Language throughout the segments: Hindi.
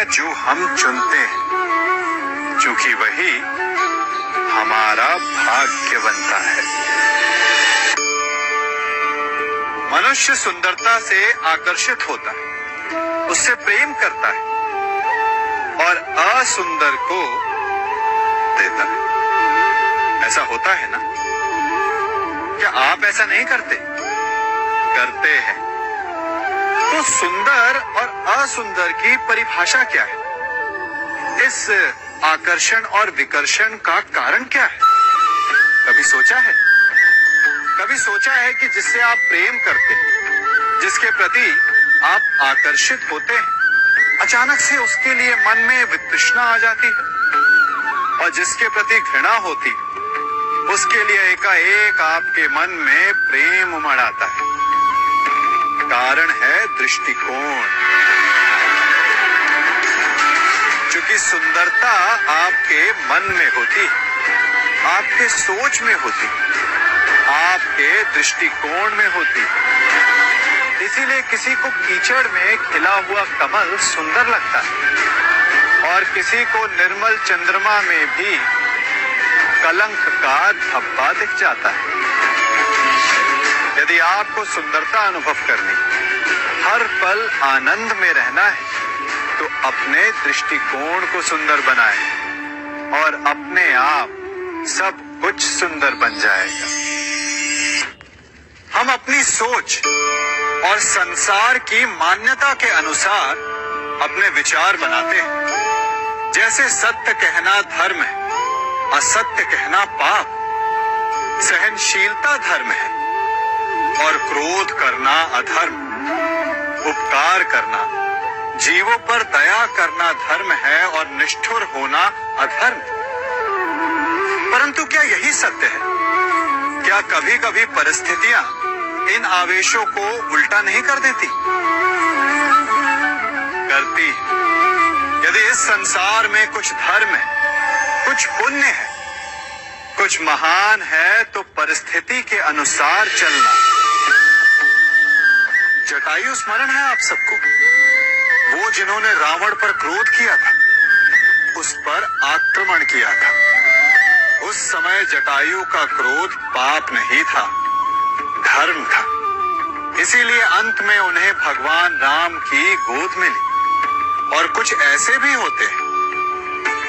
जो हम चुनते हैं, क्योंकि वही हमारा भाग्य बनता है। मनुष्य सुंदरता से आकर्षित होता है, उससे प्रेम करता है और असुंदर को देता है। ऐसा होता है ना? क्या आप ऐसा नहीं करते? करते हैं। तो सुंदर और असुंदर की परिभाषा क्या है? इस आकर्षण और विकर्षण का कारण क्या है? कभी सोचा है? कभी सोचा है कि जिससे आप प्रेम करते हैं, जिसके प्रति आप आकर्षित होते हैं, अचानक से उसके लिए मन में वितृष्णा आ जाती है, और जिसके प्रति घृणा होती उसके लिए एकाएक आपके मन में प्रेम उमड़ आता है। कारण है दृष्टिकोण। क्योंकि सुंदरता आपके मन में होती, आपके सोच में होती, आपके दृष्टिकोण में होती। इसीलिए किसी को कीचड़ में खिला हुआ कमल सुंदर लगता है, और किसी को निर्मल चंद्रमा में भी कलंक का धब्बा दिख जाता है। यदि आपको सुंदरता अनुभव करनी, हर पल आनंद में रहना है, तो अपने दृष्टिकोण को सुंदर बनाएं, और अपने आप सब कुछ सुंदर बन जाएगा। हम अपनी सोच और संसार की मान्यता के अनुसार अपने विचार बनाते हैं। जैसे सत्य कहना धर्म है, असत्य कहना पाप, सहनशीलता धर्म है और क्रोध करना अधर्म, उपकार करना, जीवों पर दया करना धर्म है और निष्ठुर होना अधर्म। परंतु क्या यही सत्य है? क्या कभी कभी परिस्थितियां इन आवेशों को उल्टा नहीं कर देती? करती। यदि इस संसार में कुछ धर्म है, कुछ पुण्य है, कुछ महान है, तो परिस्थिति के अनुसार चलना। जटायु स्मरण है आप सबको, वो जिन्होंने रावण पर क्रोध किया था, उस पर आक्रमण किया था। उस समय जटायु का क्रोध पाप नहीं था, धर्म था। इसीलिए अंत में उन्हें भगवान राम की गोद मिली। और कुछ ऐसे भी होते हैं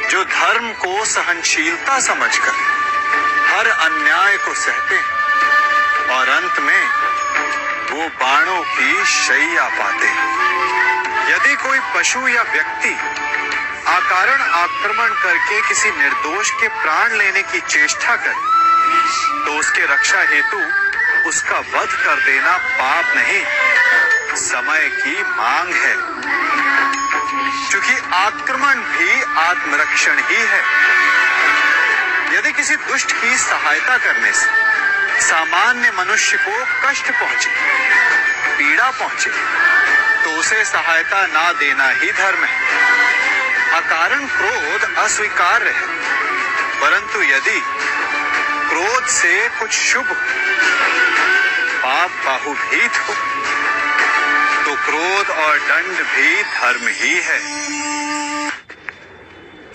जो धर्म को सहनशीलता समझकर हर अन्याय को सहते हैं, और अंत में वो बाणों की शैया पाते हैं। यदि कोई पशु या व्यक्ति अकारण आक्रमण करके किसी निर्दोष के प्राण लेने की चेष्टा करे, तो उसके रक्षा हेतु उसका वध कर देना पाप नहीं, समय की मांग है। क्योंकि आक्रमण भी आत्मरक्षण ही है। यदि किसी दुष्ट की सहायता करने से सामान्य मनुष्य को कष्ट पहुंचे, पीड़ा पहुंचे, तो उसे सहायता ना देना ही धर्म है। अकारण क्रोध अस्वीकार्य है, परंतु यदि क्रोध से कुछ शुभ पाप बाहुभीत हो, तो क्रोध और दंड भी धर्म ही है।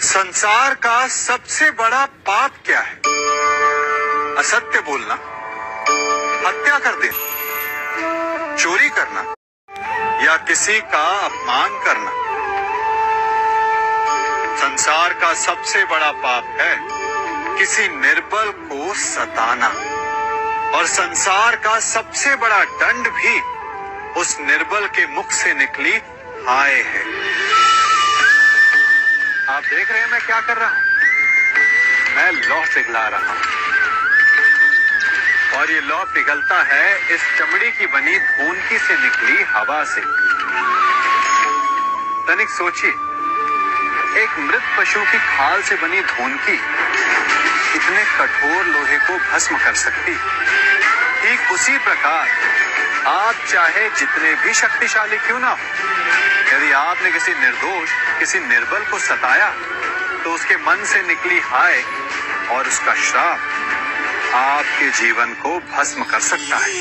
संसार का सबसे बड़ा पाप क्या है? असत्य बोलना, हत्या कर देना, चोरी करना या किसी का अपमान करना। संसार का सबसे बड़ा पाप है किसी निर्बल को सताना, और संसार का सबसे बड़ा दंड भी उस निर्बल के मुख से निकली हाय है। आप देख रहे हैं मैं क्या कर रहा हूं? मैं लौह पिघला रहा हूं, और ये लौह पिघलता है इस चमड़ी की बनी धूनकी से निकली हवा से। तनिक सोचिए, एक मृत पशु की खाल से बनी धूनकी इतने कठोर लोहे को भस्म कर सकती। ठीक उसी प्रकार आप चाहे जितने भी शक्तिशाली क्यों ना हो, यदि आपने किसी निर्दोष, किसी निर्बल को सताया, तो उसके मन से निकली हाय और उसका श्राप आपके जीवन को भस्म कर सकता है।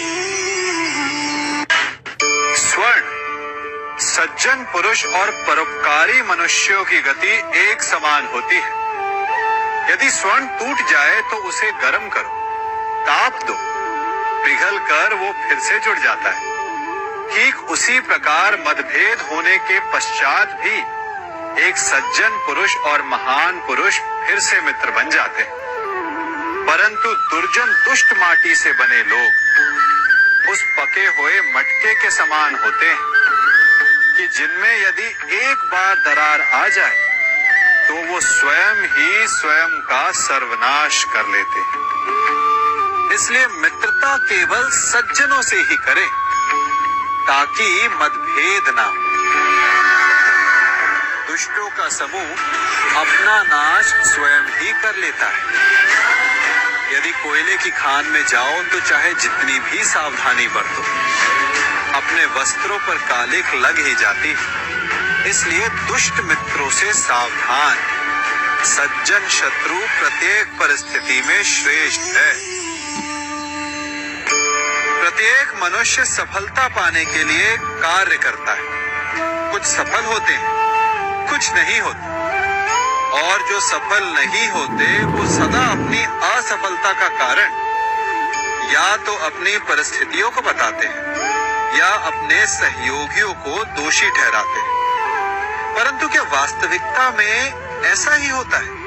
स्वर्ण सज्जन पुरुष और परोपकारी मनुष्यों की गति एक समान होती है। यदि स्वर्ण टूट जाए तो उसे गर्म करो, ताप दो, पिघल कर वो फिर से जुड़ जाता है। ठीक उसी प्रकार मतभेद होने के पश्चात भी एक सज्जन पुरुष और महान पुरुष फिर से मित्र बन जाते हैं। परंतु दुर्जन दुष्ट माटी से बने लोग उस पके हुए मटके के समान होते हैं कि जिनमें यदि एक बार दरार आ जाए तो वो स्वयं ही स्वयं का सर्वनाश कर लेते हैं। इसलिए मित्रता केवल सज्जनों से ही करें ताकि मतभेद ना हो। दुष्टों का समूह अपना नाश स्वयं ही कर लेता है। यदि कोयले की खान में जाओ तो चाहे जितनी भी सावधानी बरतो, अपने वस्त्रों पर कालिख लग ही जाती है। इसलिए दुष्ट मित्रों से सावधान। सज्जन शत्रु प्रत्येक परिस्थिति में श्रेष्ठ है। प्रत्येक मनुष्य सफलता पाने के लिए कार्य करता है। कुछ सफल होते हैं, कुछ नहीं होते, और जो सफल नहीं होते वो सदा अपनी असफलता का कारण या तो अपनी परिस्थितियों को बताते हैं या अपने सहयोगियों को दोषी ठहराते हैं। परंतु क्या वास्तविकता में ऐसा ही होता है?